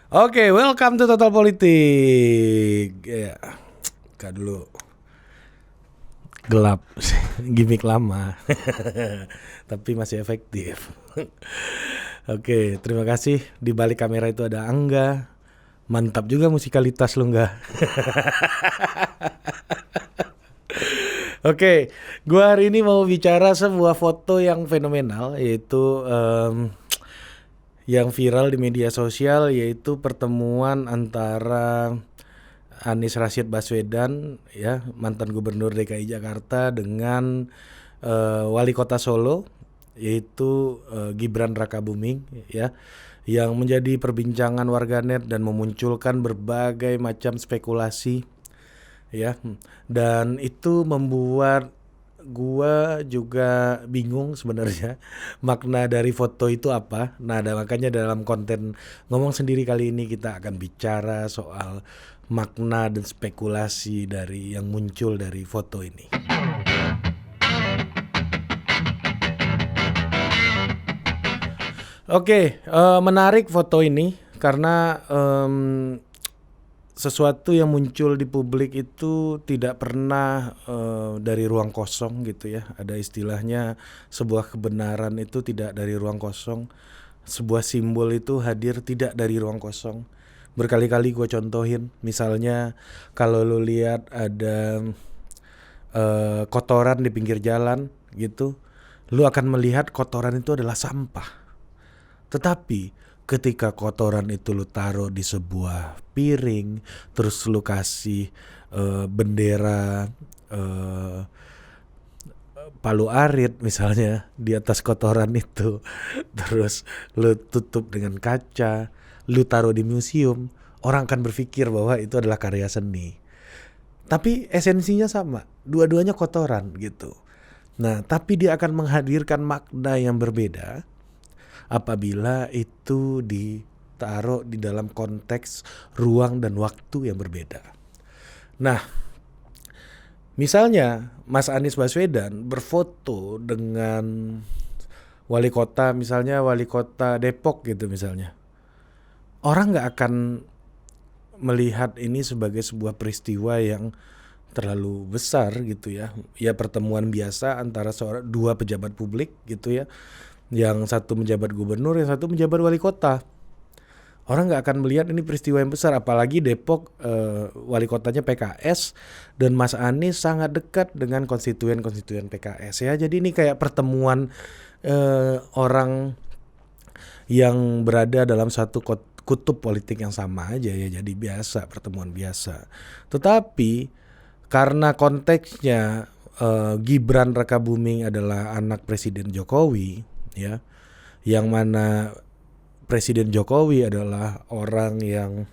Oke, welcome to Total Politik. Ya, kak dulu gelap, gimmick lama, tapi masih efektif. Oke, terima kasih. Di balik kamera itu ada Angga. Mantap juga musikalitas lu nggak? Oke, gua hari ini mau bicara sebuah foto yang fenomenal, yaitu yang viral di media sosial, yaitu pertemuan antara Anies Rashid Baswedan, ya, mantan gubernur DKI Jakarta, dengan wali kota Solo, yaitu Gibran Rakabuming, ya, yang menjadi perbincangan warganet dan memunculkan berbagai macam spekulasi, ya, dan itu membuat gua juga bingung sebenarnya makna dari foto itu apa. Nah, makanya dalam konten ngomong sendiri kali ini kita akan bicara soal makna dan spekulasi dari yang muncul dari foto ini. Oke, menarik foto ini karena sesuatu yang muncul di publik itu tidak pernah dari ruang kosong gitu ya. Ada istilahnya, sebuah kebenaran itu tidak dari ruang kosong. Sebuah simbol itu hadir tidak dari ruang kosong. Berkali-kali gue contohin, misalnya kalau lo lihat ada kotoran di pinggir jalan gitu, lo akan melihat kotoran itu adalah sampah. Tetapi ketika kotoran itu lu taruh di sebuah piring, terus lu kasih bendera Palu Arit misalnya di atas kotoran itu, terus lu tutup dengan kaca, lu taruh di museum, orang akan berpikir bahwa itu adalah karya seni. Tapi esensinya sama, dua-duanya kotoran gitu. Nah, tapi dia akan menghadirkan makna yang berbeda apabila itu ditaruh di dalam konteks ruang dan waktu yang berbeda. Nah, misalnya Mas Anies Baswedan berfoto dengan wali kota, misalnya wali kota Depok gitu misalnya. Orang nggak akan melihat ini sebagai sebuah peristiwa yang terlalu besar gitu ya. Ya, pertemuan biasa antara dua pejabat publik gitu ya. Yang satu menjabat gubernur, yang satu menjabat wali kota. Orang nggak akan melihat ini peristiwa yang besar, apalagi Depok wali kotanya PKS dan Mas Anies sangat dekat dengan konstituen-konstituen PKS ya. Jadi ini kayak pertemuan orang yang berada dalam satu kutub politik yang sama aja ya. Jadi biasa, pertemuan biasa. Tetapi karena konteksnya Gibran Rakabuming adalah anak Presiden Jokowi, ya, yang mana Presiden Jokowi adalah orang yang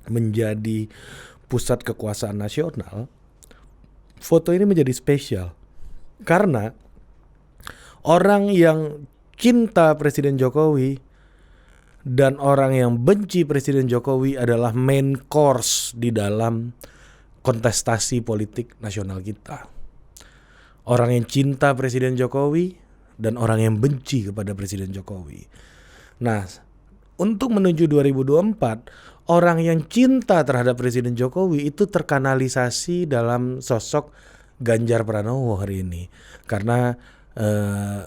menjadi pusat kekuasaan nasional, foto ini menjadi spesial karena orang yang cinta Presiden Jokowi dan orang yang benci Presiden Jokowi adalah main course di dalam kontestasi politik nasional kita. Orang yang cinta Presiden Jokowi dan orang yang benci kepada Presiden Jokowi. Nah, untuk menuju 2024, orang yang cinta terhadap Presiden Jokowi itu terkanalisasi dalam sosok Ganjar Pranowo hari ini. Karena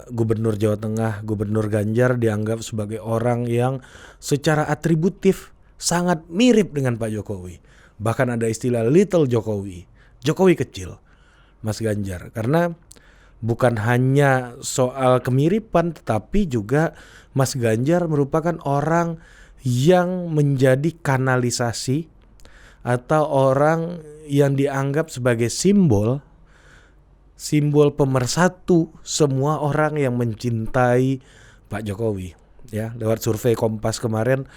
Gubernur Jawa Tengah, Gubernur Ganjar dianggap sebagai orang yang secara atributif sangat mirip dengan Pak Jokowi. Bahkan ada istilah Little Jokowi, Jokowi kecil, Mas Ganjar. Karena bukan hanya soal kemiripan, tetapi juga Mas Ganjar merupakan orang yang menjadi kanalisasi atau orang yang dianggap sebagai simbol pemersatu semua orang yang mencintai Pak Jokowi. Ya, lewat survei Kompas kemarin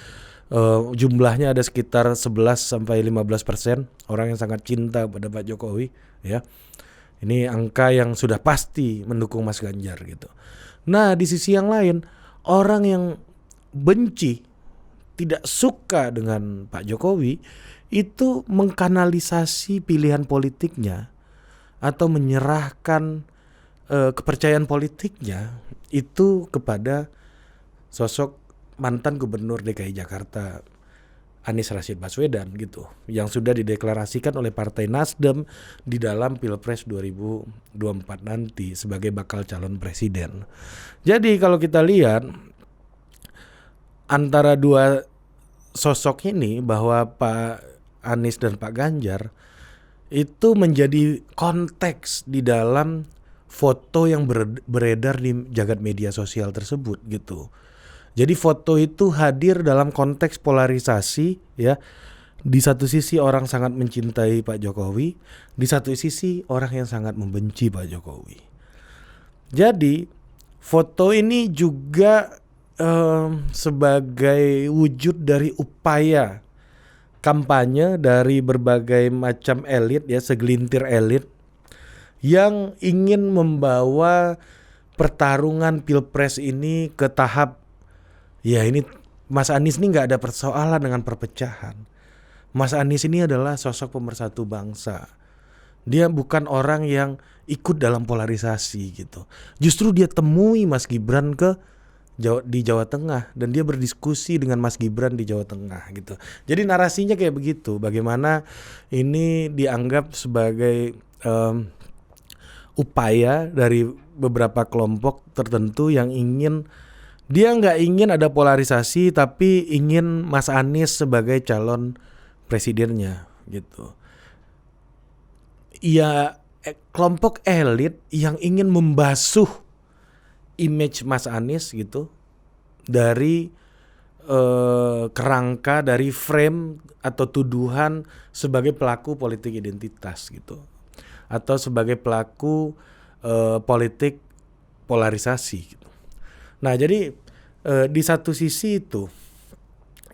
jumlahnya ada sekitar 11-15% orang yang sangat cinta pada Pak Jokowi, ya. Ini angka yang sudah pasti mendukung Mas Ganjar gitu. Nah, di sisi yang lain, orang yang benci, tidak suka dengan Pak Jokowi itu mengkanalisasi pilihan politiknya atau menyerahkan kepercayaan politiknya itu kepada sosok mantan gubernur DKI Jakarta Anies Rashid Baswedan gitu, yang sudah dideklarasikan oleh Partai Nasdem di dalam Pilpres 2024 nanti sebagai bakal calon presiden. Jadi kalau kita lihat antara dua sosok ini, bahwa Pak Anies dan Pak Ganjar, itu menjadi konteks di dalam foto yang beredar di jagat media sosial tersebut gitu. Jadi foto itu hadir dalam konteks polarisasi ya. Di satu sisi orang sangat mencintai Pak Jokowi, di satu sisi orang yang sangat membenci Pak Jokowi. Jadi foto ini juga sebagai wujud dari upaya kampanye dari berbagai macam elit ya, segelintir elit yang ingin membawa pertarungan Pilpres ini ke tahap, ya ini Mas Anies ini gak ada persoalan dengan perpecahan. Mas Anies ini adalah sosok pemersatu bangsa. Dia bukan orang yang ikut dalam polarisasi gitu. Justru dia temui Mas Gibran di Jawa Tengah dan dia berdiskusi dengan Mas Gibran di Jawa Tengah gitu. Jadi narasinya kayak begitu. Bagaimana ini dianggap sebagai upaya dari beberapa kelompok tertentu yang dia nggak ingin ada polarisasi, tapi ingin Mas Anies sebagai calon presidennya gitu. Ya, kelompok elit yang ingin membasuh image Mas Anies gitu dari kerangka, dari frame atau tuduhan sebagai pelaku politik identitas gitu, atau sebagai pelaku politik polarisasi gitu. Nah jadi di satu sisi itu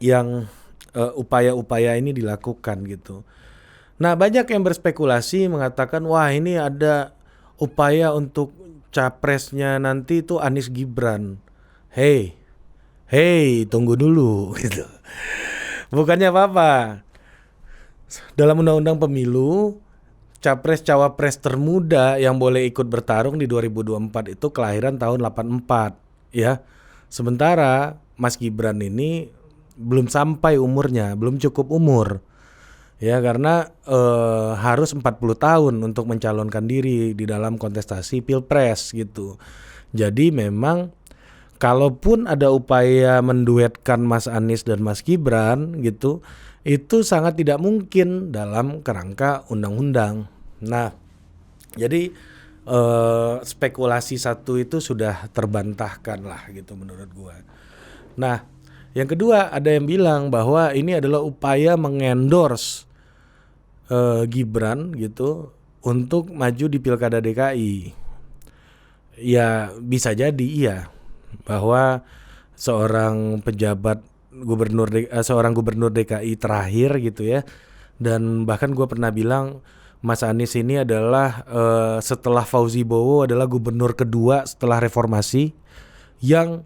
yang upaya-upaya ini dilakukan gitu. Nah banyak yang berspekulasi mengatakan wah ini ada upaya untuk capresnya nanti itu Anies Gibran. Hey tunggu dulu gitu. Bukannya apa-apa. Dalam undang-undang pemilu, capres cawapres termuda yang boleh ikut bertarung di 2024 itu kelahiran tahun 84 ya. Sementara Mas Gibran ini belum sampai umurnya, belum cukup umur. Ya karena harus 40 tahun untuk mencalonkan diri di dalam kontestasi Pilpres gitu. Jadi memang kalaupun ada upaya menduetkan Mas Anies dan Mas Gibran gitu, itu sangat tidak mungkin dalam kerangka undang-undang. Nah, jadi spekulasi satu itu sudah terbantahkan lah gitu menurut gua. Nah, yang kedua ada yang bilang bahwa ini adalah upaya mengendorse Gibran gitu untuk maju di Pilkada DKI. Ya bisa jadi iya, bahwa seorang gubernur DKI terakhir gitu ya. Dan bahkan gue pernah bilang Mas Anies ini adalah setelah Fauzi Bowo adalah gubernur kedua setelah reformasi yang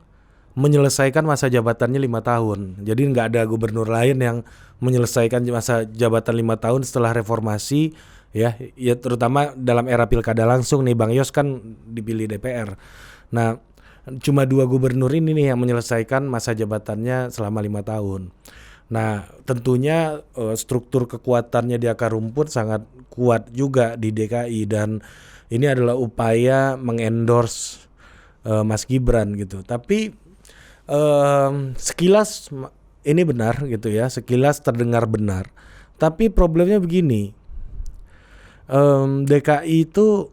menyelesaikan masa jabatannya 5 tahun. Jadi nggak ada gubernur lain yang menyelesaikan masa jabatan 5 tahun setelah reformasi ya terutama dalam era pilkada langsung nih. Bang Yos kan dipilih DPR. Nah cuma 2 gubernur ini nih yang menyelesaikan masa jabatannya selama 5 tahun. Nah tentunya struktur kekuatannya di akar rumput sangat kuat juga di DKI, dan ini adalah upaya mengendorse Mas Gibran gitu. Tapi sekilas ini benar gitu ya, sekilas terdengar benar. Tapi problemnya begini, DKI itu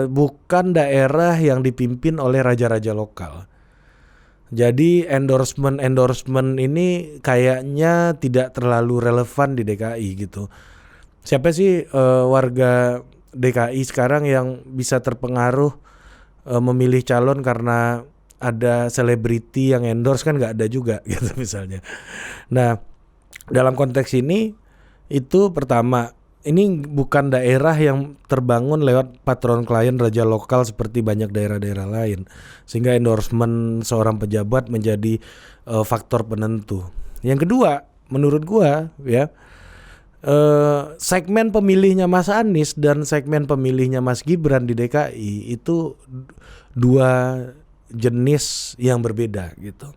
bukan daerah yang dipimpin oleh raja-raja lokal. Jadi endorsement ini kayaknya tidak terlalu relevan di DKI gitu. Siapa sih warga DKI sekarang yang bisa terpengaruh memilih calon karena ada selebriti yang endorse? Kan nggak ada juga gitu misalnya. Nah dalam konteks ini itu pertama, ini bukan daerah yang terbangun lewat patron klien raja lokal seperti banyak daerah-daerah lain, sehingga endorsement seorang pejabat menjadi faktor penentu. Yang kedua, menurut gua ya, segmen pemilihnya Mas Anies dan segmen pemilihnya Mas Gibran di DKI itu 2 jenis yang berbeda gitu.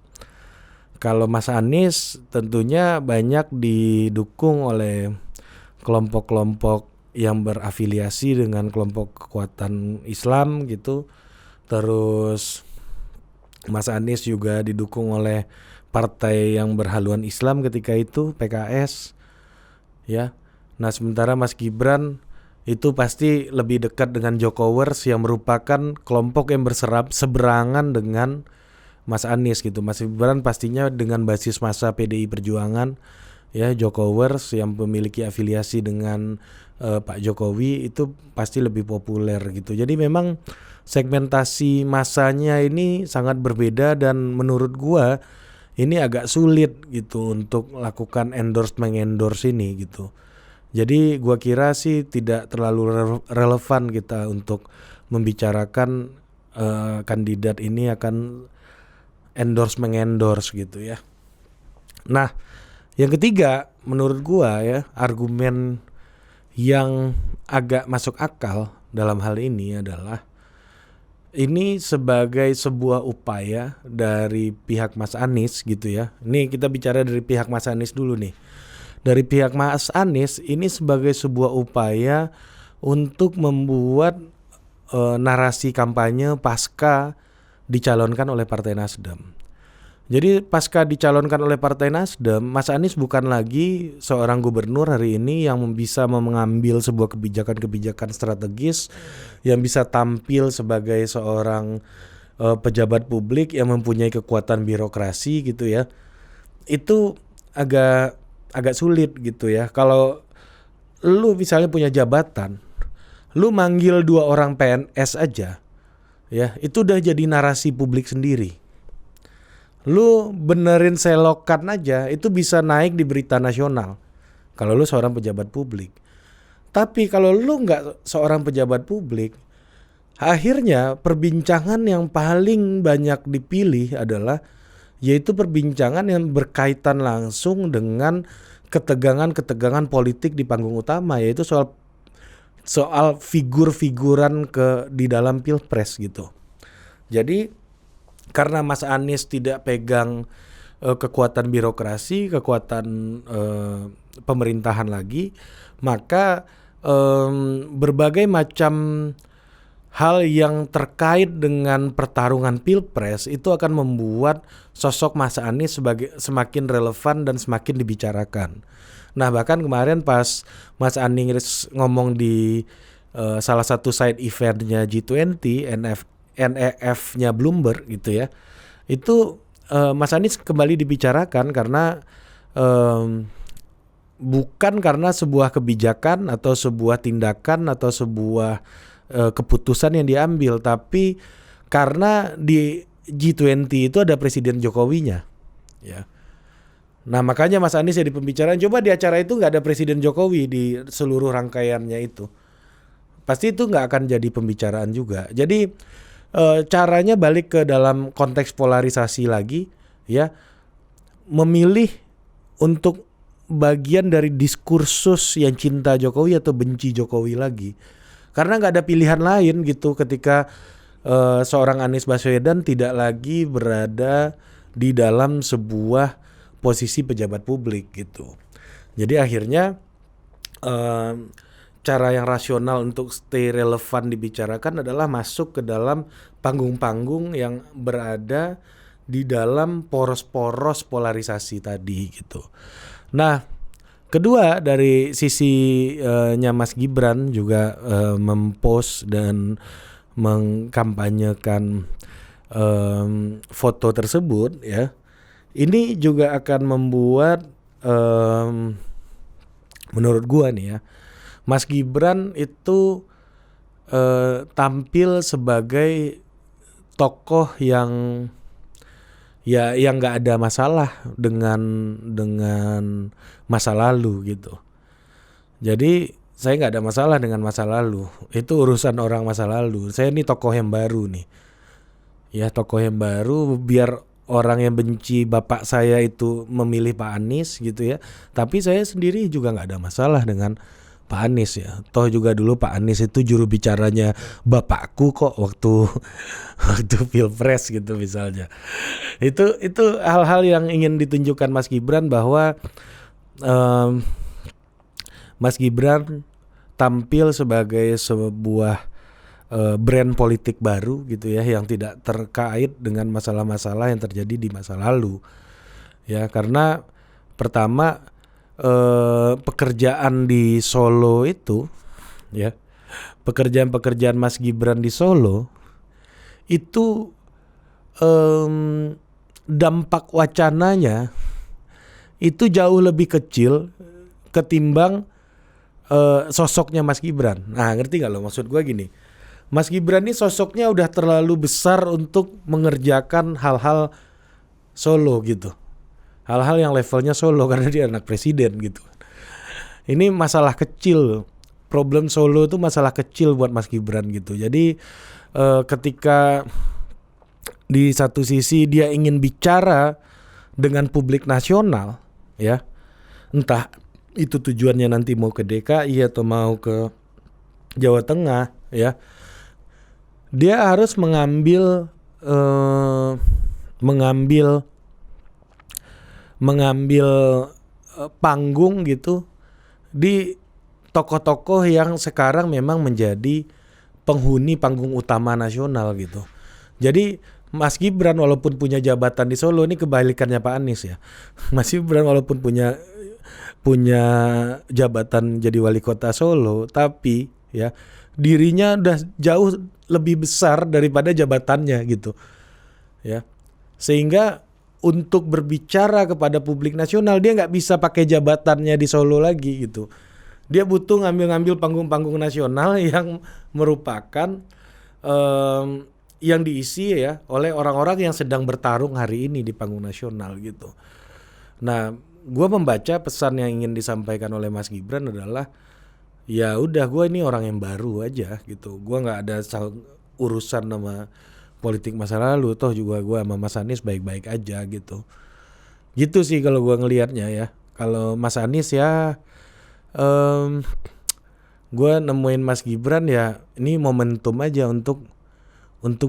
Kalau Mas Anies tentunya banyak didukung oleh kelompok-kelompok yang berafiliasi dengan kelompok kekuatan Islam gitu. Terus Mas Anies juga didukung oleh partai yang berhaluan Islam ketika itu, PKS ya. Nah, sementara Mas Gibran itu pasti lebih dekat dengan Jokowers yang merupakan kelompok yang seberangan dengan Mas Anies gitu. Mas Gibran pastinya dengan basis massa PDI Perjuangan ya, Jokowers yang memiliki afiliasi dengan Pak Jokowi itu pasti lebih populer gitu. Jadi memang segmentasi masanya ini sangat berbeda dan menurut gua ini agak sulit gitu untuk lakukan endorse ini gitu. Jadi gua kira sih tidak terlalu relevan kita untuk membicarakan kandidat ini akan endorse gitu ya. Nah, yang ketiga menurut gua ya, argumen yang agak masuk akal dalam hal ini adalah ini sebagai sebuah upaya dari pihak Mas Anies gitu ya. Ini kita bicara dari pihak Mas Anies dulu nih. Dari pihak Mas Anies ini sebagai sebuah upaya untuk membuat narasi kampanye pasca dicalonkan oleh Partai Nasdem. Jadi pasca dicalonkan oleh Partai Nasdem, Mas Anies bukan lagi seorang gubernur hari ini yang bisa mengambil sebuah kebijakan-kebijakan strategis yang bisa tampil sebagai seorang pejabat publik yang mempunyai kekuatan birokrasi gitu ya. Itu agak sulit gitu ya. Kalau lu misalnya punya jabatan, lu manggil 2 orang PNS aja ya, itu udah jadi narasi publik sendiri. Lu benerin selokan aja itu bisa naik di berita nasional kalau lu seorang pejabat publik. Tapi kalau lu nggak seorang pejabat publik, akhirnya perbincangan yang paling banyak dipilih adalah yaitu perbincangan yang berkaitan langsung dengan ketegangan-ketegangan politik di panggung utama, yaitu soal figur-figuran di dalam pilpres gitu. Jadi karena Mas Anies tidak pegang kekuatan birokrasi, kekuatan pemerintahan lagi, maka berbagai macam hal yang terkait dengan pertarungan pilpres itu akan membuat sosok Mas Anies semakin relevan dan semakin dibicarakan. Nah, bahkan kemarin pas Mas Anies ngomong di salah satu side eventnya G20, NEF-nya Bloomberg gitu ya, itu Mas Anies kembali dibicarakan karena bukan karena sebuah kebijakan atau sebuah tindakan atau sebuah keputusan yang diambil, tapi karena di G20 itu ada Presiden Jokowinya ya. Nah, makanya Mas Anies jadi pembicaraan. Coba di acara itu nggak ada Presiden Jokowi di seluruh rangkaiannya itu, pasti itu nggak akan jadi pembicaraan juga. Jadi caranya balik ke dalam konteks polarisasi lagi ya, memilih untuk bagian dari diskursus yang cinta Jokowi atau benci Jokowi lagi, karena nggak ada pilihan lain gitu ketika seorang Anies Baswedan tidak lagi berada di dalam sebuah posisi pejabat publik gitu. Jadi akhirnya cara yang rasional untuk stay relevan dibicarakan adalah masuk ke dalam panggung-panggung yang berada di dalam poros-poros polarisasi tadi gitu. Nah, kedua dari sisi Mas Gibran juga mempost dan mengkampanyekan foto tersebut ya. Ini juga akan membuat menurut gua nih ya, Mas Gibran itu tampil sebagai tokoh yang nggak ada masalah dengan masa lalu gitu. Jadi saya nggak ada masalah dengan masa lalu. Itu urusan orang masa lalu. Saya ini tokoh yang baru nih. Ya, tokoh yang baru, biar orang yang benci bapak saya itu memilih Pak Anies gitu ya. Tapi saya sendiri juga nggak ada masalah dengan Pak Anies ya. Toh juga dulu Pak Anies itu juru bicaranya bapakku kok waktu waktu Pilpres gitu misalnya. Itu hal-hal yang ingin ditunjukkan Mas Gibran bahwa em, Mas Gibran tampil sebagai sebuah brand politik baru gitu ya, yang tidak terkait dengan masalah-masalah yang terjadi di masa lalu. Ya, karena pertama pekerjaan di Solo itu ya, pekerjaan-pekerjaan Mas Gibran di Solo itu dampak wacananya itu jauh lebih kecil ketimbang sosoknya Mas Gibran. Nah, ngerti gak lo maksud gue gini? Mas Gibran ini sosoknya udah terlalu besar untuk mengerjakan hal-hal Solo gitu. Hal-hal yang levelnya Solo karena dia anak presiden gitu. Ini masalah kecil. Problem Solo itu masalah kecil buat Mas Gibran gitu. Jadi ketika di satu sisi dia ingin bicara dengan publik nasional ya. Entah itu tujuannya nanti mau ke DKI atau mau ke Jawa Tengah ya. Dia harus mengambil panggung gitu di tokoh-tokoh yang sekarang memang menjadi penghuni panggung utama nasional gitu. Jadi Mas Gibran walaupun punya jabatan di Solo, ini kebalikannya Pak Anies ya. Mas Gibran walaupun punya jabatan jadi wali kota Solo, tapi ya dirinya udah jauh lebih besar daripada jabatannya gitu ya, sehingga untuk berbicara kepada publik nasional dia nggak bisa pakai jabatannya di Solo lagi gitu. Dia butuh ngambil panggung-panggung nasional yang merupakan yang diisi ya oleh orang-orang yang sedang bertarung hari ini di panggung nasional gitu. Nah, gue membaca pesan yang ingin disampaikan oleh Mas Gibran adalah ya udah, gue ini orang yang baru aja gitu. Gue nggak ada urusan sama politik masa lalu. Toh juga gue sama Mas Anies baik-baik aja gitu. Gitu sih kalau gue ngelihatnya ya. Kalau Mas Anies ya, gue nemuin Mas Gibran ya ini momentum aja untuk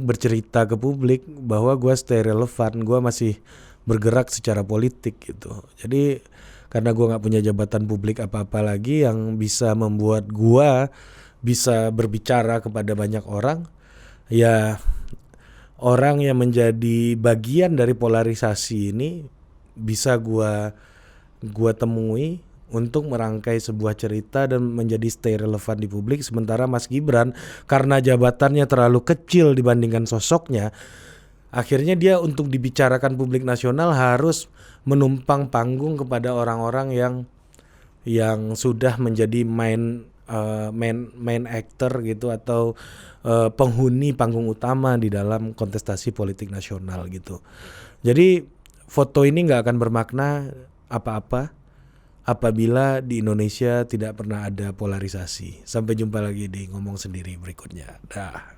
bercerita ke publik bahwa gue stay relevan, gue masih bergerak secara politik gitu. Jadi karena gue nggak punya jabatan publik apa-apa lagi yang bisa membuat gue bisa berbicara kepada banyak orang, ya orang yang menjadi bagian dari polarisasi ini bisa gue temui untuk merangkai sebuah cerita dan menjadi stay relevan di publik. Sementara Mas Gibran karena jabatannya terlalu kecil dibandingkan sosoknya, akhirnya dia untuk dibicarakan publik nasional harus menumpang panggung kepada orang-orang yang sudah menjadi main actor gitu, atau penghuni panggung utama di dalam kontestasi politik nasional gitu. Jadi foto ini nggak akan bermakna apa-apa apabila di Indonesia tidak pernah ada polarisasi. Sampai jumpa lagi di Ngomong Sendiri berikutnya. Dah.